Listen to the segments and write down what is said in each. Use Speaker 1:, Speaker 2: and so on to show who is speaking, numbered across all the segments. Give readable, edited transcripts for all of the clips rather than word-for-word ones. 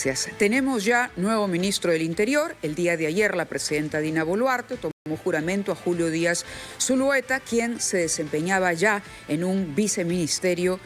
Speaker 1: noticias. Tenemos ya nuevo ministro del Interior. El día de ayer la presidenta Dina Boluarte tomó juramento a Julio Díaz Zulueta, quien se desempeñaba ya en un viceministerio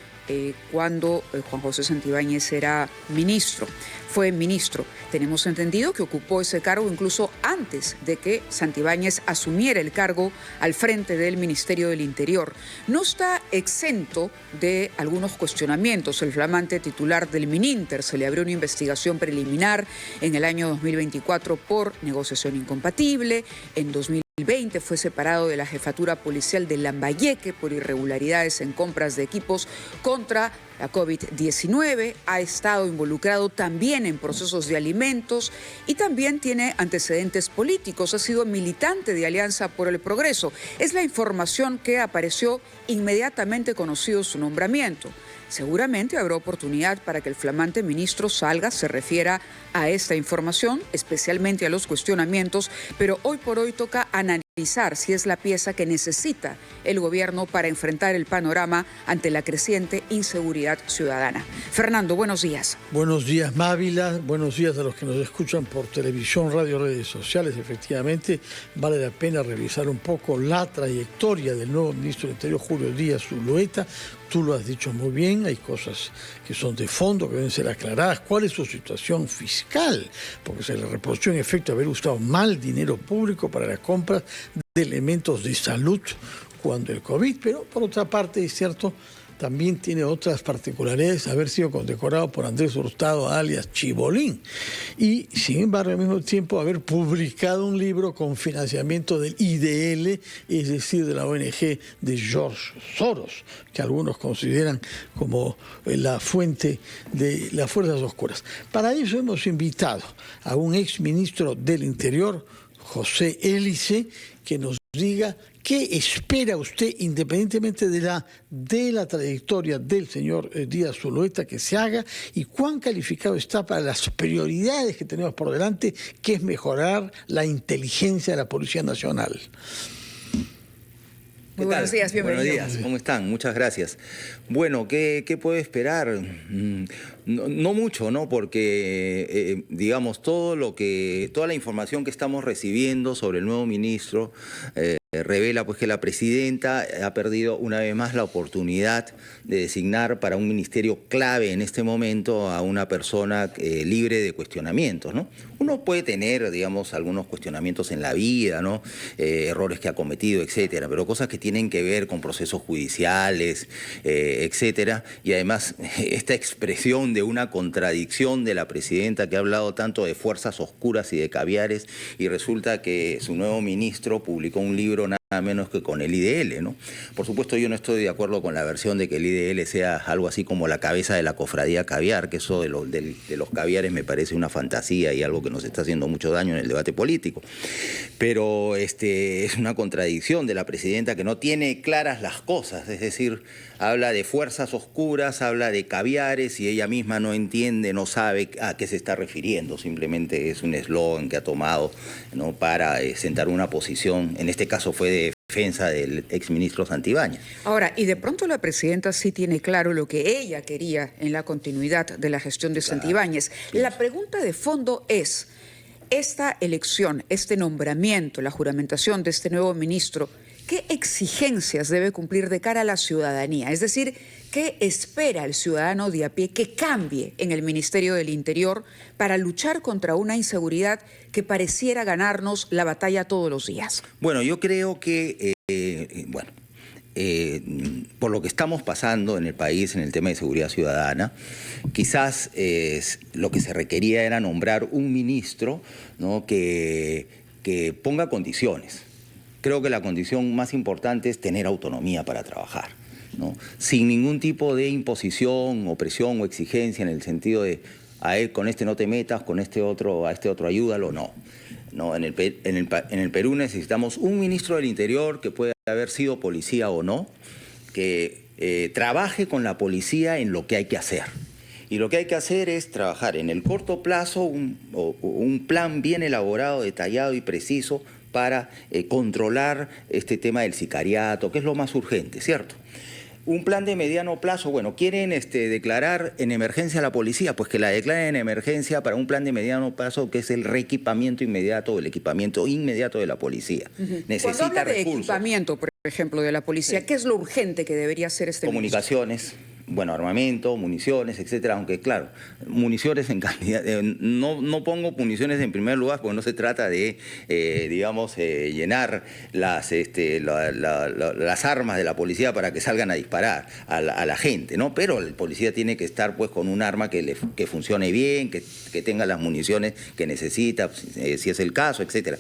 Speaker 1: cuando Juan José Santibáñez era ministro. Fue ministro. Tenemos entendido que ocupó ese cargo incluso antes de que Santibáñez asumiera el cargo al frente del Ministerio del Interior. No está exento de algunos cuestionamientos. El flamante titular del Mininter se le abrió una investigación preliminar en el año 2024 por negociación incompatible. En 2020 fue separado de la jefatura policial de Lambayeque por irregularidades en compras de equipos contra la COVID-19, ha estado involucrado también en procesos de alimentos y también tiene antecedentes políticos, ha sido militante de Alianza por el Progreso. Es la información que apareció inmediatamente conocido su nombramiento. Seguramente habrá oportunidad para que el flamante ministro salga, se refiera a esta información, especialmente a los cuestionamientos, pero hoy por hoy toca analizar si es la pieza que necesita el gobierno para enfrentar el panorama ante la creciente inseguridad ciudadana. Fernando, buenos días.
Speaker 2: Buenos días, Mávila. Buenos días a los que nos escuchan por televisión, radio, redes sociales. Efectivamente, vale la pena revisar un poco la trayectoria del nuevo ministro del Interior, Julio Díaz Zulueta. Tú lo has dicho muy bien, hay cosas que son de fondo, que deben ser aclaradas. ¿Cuál es su situación fiscal? Porque se le reprochó en efecto haber usado mal dinero público para la compra de elementos de salud cuando el COVID, pero por otra parte, es cierto, también tiene otras particularidades, haber sido condecorado por Andrés Hurtado, alias Chibolín, y sin embargo al mismo tiempo haber publicado un libro con financiamiento del IDL, es decir, de la ONG de George Soros, que algunos consideran como la fuente de las fuerzas oscuras. Para eso hemos invitado a un exministro del Interior, José Hélice, que nos diga qué espera usted, independientemente de la trayectoria del señor Díaz Zulueta, que se haga, y cuán calificado está para las prioridades que tenemos por delante, que es mejorar la inteligencia de la Policía Nacional.
Speaker 1: Muy buenos días, bienvenido.
Speaker 3: Buenos días, ¿cómo están? Muchas gracias. Bueno, ¿qué puede esperar? No mucho, ¿no? Porque, digamos, toda la información que estamos recibiendo sobre el nuevo ministro revela pues que la presidenta ha perdido una vez más la oportunidad de designar para un ministerio clave en este momento a una persona libre de cuestionamientos, ¿no? Uno puede tener, digamos, algunos cuestionamientos en la vida, ¿no? Errores que ha cometido, etcétera, pero cosas que tienen que ver con procesos judiciales, etcétera, y además esta expresión de una contradicción de la presidenta que ha hablado tanto de fuerzas oscuras y de caviares, y resulta que su nuevo ministro publicó un libro nada menos que con el IDL, ¿no? Por supuesto, yo no estoy de acuerdo con la versión de que el IDL sea algo así como la cabeza de la cofradía caviar, que eso de los caviares me parece una fantasía y algo que nos está haciendo mucho daño en el debate político. Pero es una contradicción de la presidenta que no tiene claras las cosas, es decir, habla de fuerzas oscuras, habla de caviares y ella misma no entiende, no sabe a qué se está refiriendo, simplemente es un eslogan que ha tomado, ¿no?, para sentar una posición, en este caso fue de defensa del exministro Santibáñez.
Speaker 1: Ahora, y de pronto la presidenta sí tiene claro lo que ella quería en la continuidad de la gestión de Santibáñez. La pregunta de fondo es, esta elección, este nombramiento, la juramentación de este nuevo ministro, ¿qué exigencias debe cumplir de cara a la ciudadanía? Es decir, ¿qué espera el ciudadano de a pie que cambie en el Ministerio del Interior para luchar contra una inseguridad que pareciera ganarnos la batalla todos los días?
Speaker 3: Bueno, yo creo que, por lo que estamos pasando en el país en el tema de seguridad ciudadana, quizás lo que se requería era nombrar un ministro, ¿no?, que ponga condiciones. Creo que la condición más importante es tener autonomía para trabajar, ¿no? Sin ningún tipo de imposición, opresión o exigencia en el sentido de a él con este no te metas, con este otro, a este otro ayúdalo, no. No, en el Perú necesitamos un ministro del Interior que pueda haber sido policía o no, que trabaje con la policía en lo que hay que hacer. Y lo que hay que hacer es trabajar en el corto plazo un plan bien elaborado, detallado y preciso para controlar este tema del sicariato, que es lo más urgente, ¿cierto? Un plan de mediano plazo, bueno, quieren declarar en emergencia a la policía, pues que la declaren en emergencia para un plan de mediano plazo que es el reequipamiento inmediato, el equipamiento inmediato de la policía. Necesita
Speaker 1: Cuando habla de
Speaker 3: recursos.
Speaker 1: Equipamiento, por ejemplo, de la policía,
Speaker 3: Sí.
Speaker 1: ¿qué es lo urgente que debería hacer este
Speaker 3: Comunicaciones, bueno, armamento, municiones, etcétera, aunque claro, municiones en cantidad, no pongo municiones en primer lugar porque no se trata de, llenar las armas de la policía para que salgan a disparar a la gente, ¿no? Pero el policía tiene que estar pues con un arma que funcione bien, que tenga las municiones que necesita, si es el caso, etcétera.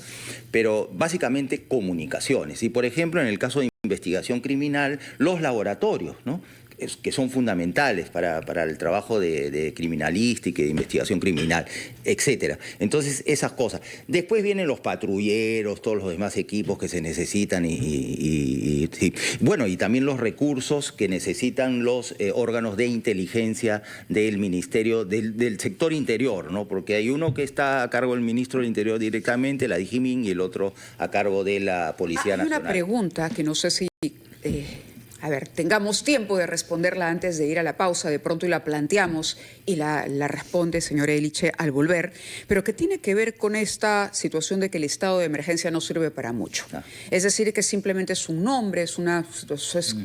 Speaker 3: Pero básicamente comunicaciones. Y por ejemplo, en el caso de investigación criminal, los laboratorios, ¿no?, que son fundamentales para el trabajo de criminalística y de investigación criminal, etcétera. Entonces, esas cosas. Después vienen los patrulleros, todos los demás equipos que se necesitan bueno, y también los recursos que necesitan los órganos de inteligencia del Ministerio, del sector interior, ¿no? Porque hay uno que está a cargo del Ministro del Interior directamente, la DIGIMIN, y el otro a cargo de la Policía Nacional.
Speaker 1: Hay una pregunta que no sé si... tengamos tiempo de responderla antes de ir a la pausa, de pronto y la planteamos y la responde, señor Eliche, al volver, pero que tiene que ver con esta situación de que el estado de emergencia no sirve para mucho. Es decir, que simplemente es un nombre, es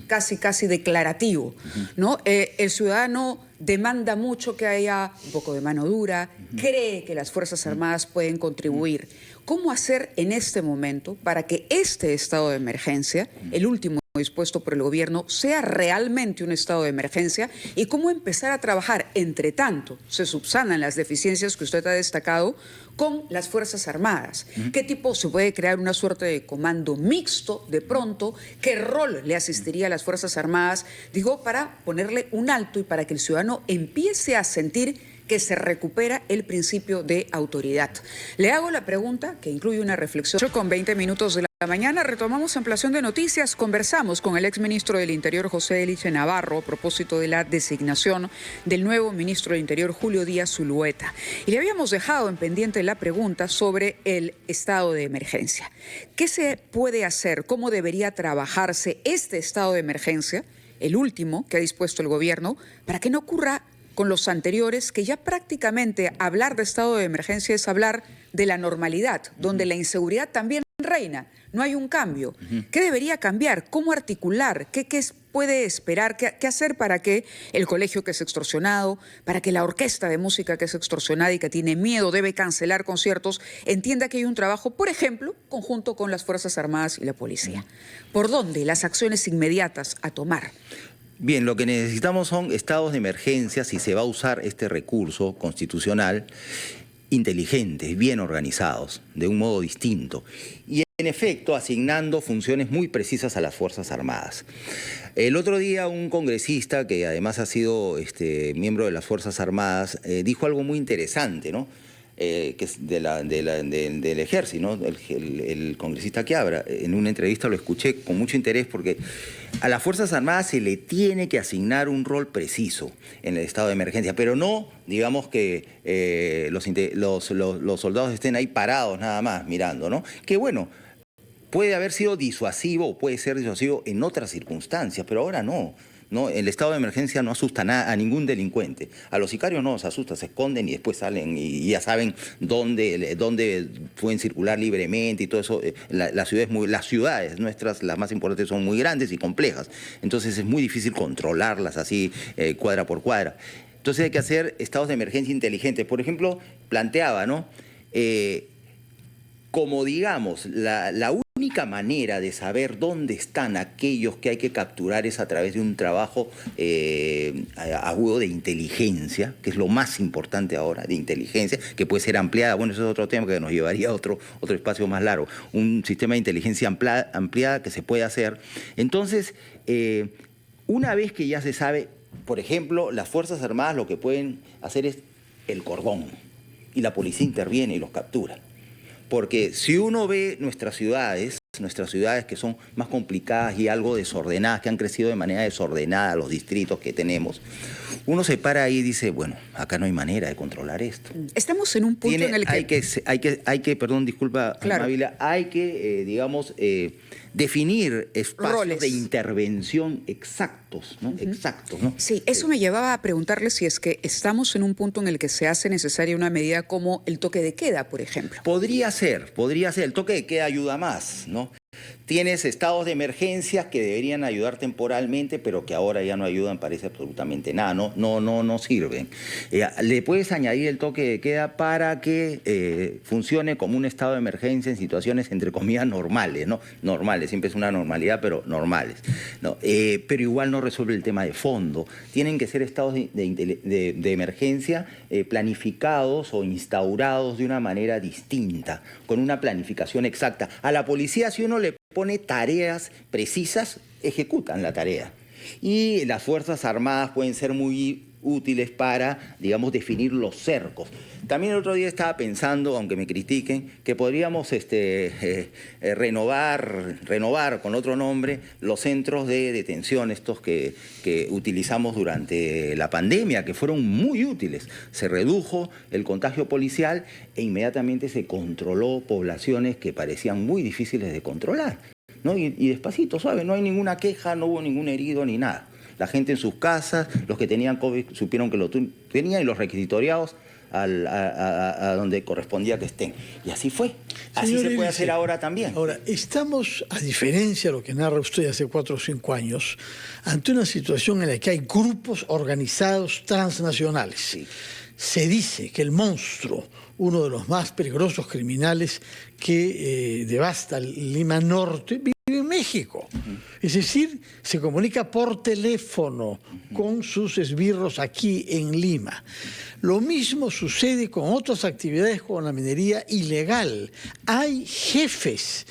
Speaker 1: casi declarativo, ¿no? El ciudadano demanda mucho que haya un poco de mano dura, cree que las Fuerzas Armadas pueden contribuir. ¿Cómo hacer en este momento para que este estado de emergencia, el último dispuesto por el gobierno, sea realmente un estado de emergencia y cómo empezar a trabajar, entre tanto, se subsanan las deficiencias que usted ha destacado con las Fuerzas Armadas? ¿Qué tipo se puede crear una suerte de comando mixto de pronto? ¿Qué rol le asistiría a las Fuerzas Armadas? Digo, para ponerle un alto y para que el ciudadano empiece a sentir que se recupera el principio de autoridad. Le hago la pregunta que incluye una reflexión. 8:20 de la mañana, retomamos ampliación de noticias. Conversamos con el exministro del Interior, José Eliche Navarro, a propósito de la designación del nuevo ministro del Interior, Julio Díaz Zulueta. Y le habíamos dejado en pendiente la pregunta sobre el estado de emergencia. ¿Qué se puede hacer? ¿Cómo debería trabajarse este estado de emergencia, el último que ha dispuesto el gobierno, para que no ocurra con los anteriores, que ya prácticamente hablar de estado de emergencia es hablar de la normalidad, donde la inseguridad también reina, no hay un cambio? ¿Qué debería cambiar? ¿Cómo articular? ¿Qué puede esperar? ¿Qué hacer para que el colegio que es extorsionado, para que la orquesta de música que es extorsionada y que tiene miedo, debe cancelar conciertos, entienda que hay un trabajo, por ejemplo, conjunto con las Fuerzas Armadas y la policía? ¿Por dónde las acciones inmediatas a tomar?
Speaker 3: Bien, lo que necesitamos son estados de emergencia, si se va a usar este recurso constitucional, inteligentes, bien organizados, de un modo distinto. Y en efecto, asignando funciones muy precisas a las Fuerzas Armadas. El otro día un congresista, que además ha sido miembro de las Fuerzas Armadas, dijo algo muy interesante, ¿no? Que es del ejército, ¿no? El congresista Quiabra. En una entrevista lo escuché con mucho interés porque a las Fuerzas Armadas se le tiene que asignar un rol preciso en el estado de emergencia, pero no, digamos, que los soldados estén ahí parados nada más mirando, ¿no? Que bueno, puede haber sido disuasivo o puede ser disuasivo en otras circunstancias, pero ahora no. ¿No? El estado de emergencia no asusta a ningún delincuente. A los sicarios no los asusta, se esconden y después salen y ya saben dónde pueden circular libremente y todo eso. Las ciudades nuestras, las más importantes, son muy grandes y complejas. Entonces es muy difícil controlarlas así cuadra por cuadra. Entonces hay que hacer estados de emergencia inteligentes. Por ejemplo, planteaba, ¿no? Como digamos, la única manera de saber dónde están aquellos que hay que capturar es a través de un trabajo agudo de inteligencia, que es lo más importante ahora, de inteligencia, que puede ser ampliada. Bueno, eso es otro tema que nos llevaría a otro espacio más largo. Un sistema de inteligencia ampliada que se puede hacer. Entonces, una vez que ya se sabe, por ejemplo, las Fuerzas Armadas lo que pueden hacer es el cordón, y la policía interviene y los captura. Porque si uno ve nuestras ciudades que son más complicadas y algo desordenadas, que han crecido de manera desordenada, los distritos que tenemos, uno se para ahí y dice, bueno, acá no hay manera de controlar esto.
Speaker 1: Estamos en un punto en el que...
Speaker 3: Hay que, perdón, disculpa,
Speaker 1: claro,
Speaker 3: Mávila, hay que, definir espacios
Speaker 1: roles
Speaker 3: de intervención exactos, ¿no? Exactos, ¿no?
Speaker 1: Sí, eso me llevaba a preguntarle si es que estamos en un punto en el que se hace necesaria una medida como el toque de queda, por ejemplo.
Speaker 3: Podría ser. El toque de queda ayuda más, ¿no? Tienes estados de emergencia que deberían ayudar temporalmente, pero que ahora ya no ayudan, parece absolutamente nada, no sirven. Le puedes añadir el toque de queda para que funcione como un estado de emergencia en situaciones, entre comillas, normales, ¿no? Normales, siempre es una normalidad, pero normales, ¿no? Pero igual no resuelve el tema de fondo. Tienen que ser estados de emergencia planificados o instaurados de una manera distinta, con una planificación exacta. A la policía, si uno le pone tareas precisas, ejecutan la tarea. Y las Fuerzas Armadas pueden ser muy útiles para, digamos, definir los cercos. También el otro día estaba pensando, aunque me critiquen, que podríamos renovar con otro nombre los centros de detención, estos que utilizamos durante la pandemia, que fueron muy útiles. Se redujo el contagio policial e inmediatamente se controló poblaciones que parecían muy difíciles de controlar, ¿no? Y despacito, suave, no hay ninguna queja, no hubo ningún herido ni nada. La gente en sus casas, los que tenían COVID supieron que lo tenían y los requisitoriados a donde correspondía que estén. Y así fue. Así se puede hacer ahora también.
Speaker 2: Ahora, estamos, a diferencia de lo que narra usted hace 4 o 5 años, ante una situación en la que hay grupos organizados transnacionales.
Speaker 3: Sí.
Speaker 2: Se dice que el monstruo, uno de los más peligrosos criminales que devasta Lima Norte, vive en México. Es decir, se comunica por teléfono con sus esbirros aquí en Lima. Lo mismo sucede con otras actividades como la minería ilegal. Hay jefes,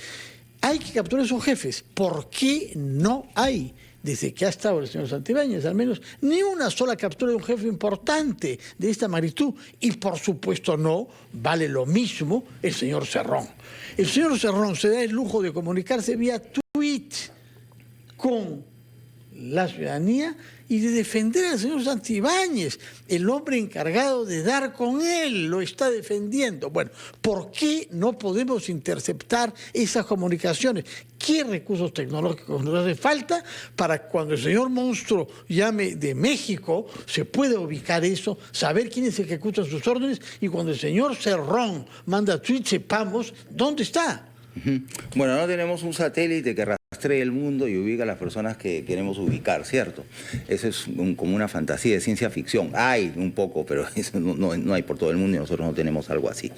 Speaker 2: hay que capturar a esos jefes. ¿Por qué no hay, desde que ha estado el señor Santibáñez, al menos, ni una sola captura de un jefe importante de esta magnitud? Y por supuesto no vale lo mismo el señor Cerrón. El señor Cerrón se da el lujo de comunicarse vía tweet con la ciudadanía y de defender al señor Santibáñez, el hombre encargado de dar con él, lo está defendiendo. Bueno, ¿por qué no podemos interceptar esas comunicaciones? ¿Qué recursos tecnológicos nos hace falta para cuando el señor monstruo llame de México, se pueda ubicar eso, saber quiénes ejecutan sus órdenes y cuando el señor Cerrón manda tweets sepamos dónde está?
Speaker 3: Bueno, no tenemos un satélite que rastree el mundo y ubica a las personas que queremos ubicar, ¿cierto? Eso es como una fantasía de ciencia ficción. Hay un poco, pero eso no hay por todo el mundo y nosotros no tenemos algo así.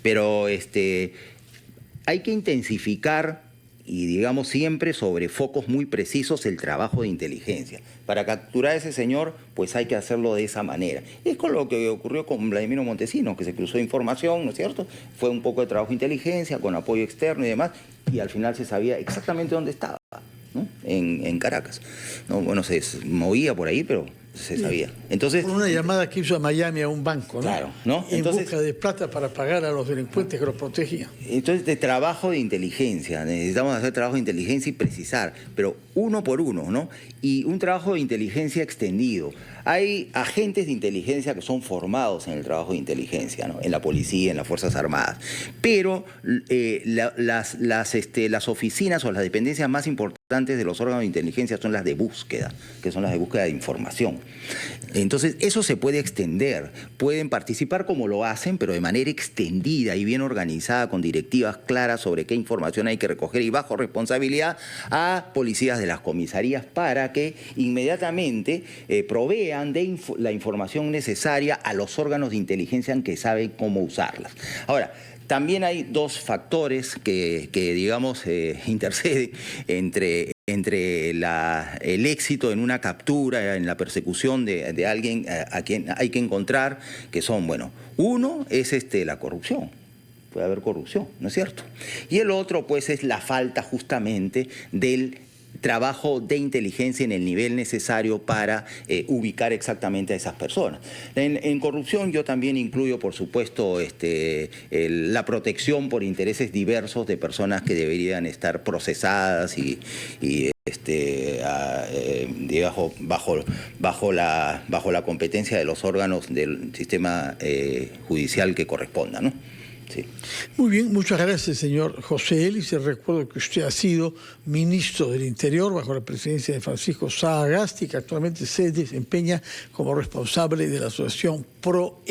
Speaker 3: Pero hay que intensificar y digamos siempre sobre focos muy precisos el trabajo de inteligencia. Para capturar a ese señor, pues hay que hacerlo de esa manera. Es con lo que ocurrió con Vladimiro Montesinos, que se cruzó información, ¿no es cierto? Fue un poco de trabajo de inteligencia, con apoyo externo y demás, y al final se sabía exactamente dónde estaba, ¿no? En Caracas. ¿No? Bueno, se movía por ahí, pero se sabía. Entonces,
Speaker 2: por una llamada que hizo a Miami a un banco, ¿no?
Speaker 3: Claro, ¿no?
Speaker 2: En busca de plata para pagar a los delincuentes que los protegían.
Speaker 3: Entonces, de trabajo de inteligencia, necesitamos hacer trabajo de inteligencia y precisar, pero uno por uno, ¿no? Y un trabajo de inteligencia extendido. Hay agentes de inteligencia que son formados en el trabajo de inteligencia, ¿no? En la policía, en las Fuerzas Armadas. Pero las oficinas o las dependencias más importantes de los órganos de inteligencia son las de búsqueda, que son las de búsqueda de información. Entonces, eso se puede extender. Pueden participar como lo hacen, pero de manera extendida y bien organizada, con directivas claras sobre qué información hay que recoger y bajo responsabilidad a policías de las comisarías para que inmediatamente provean de la información necesaria a los órganos de inteligencia que saben cómo usarlas. Ahora, también hay dos factores que digamos, interceden entre el éxito en una captura, en la persecución de alguien a quien hay que encontrar, que son, bueno, uno es la corrupción. Puede haber corrupción, ¿no es cierto? Y el otro, pues, es la falta justamente del trabajo de inteligencia en el nivel necesario para ubicar exactamente a esas personas. En corrupción yo también incluyo, por supuesto, la protección por intereses diversos de personas que deberían estar procesadas y bajo la competencia de los órganos del sistema judicial que corresponda, ¿no? Sí.
Speaker 2: Muy bien, muchas gracias, señor José Hélice. Recuerdo que usted ha sido ministro del Interior bajo la presidencia de Francisco Sagasti, que actualmente se desempeña como responsable de la asociación PRO.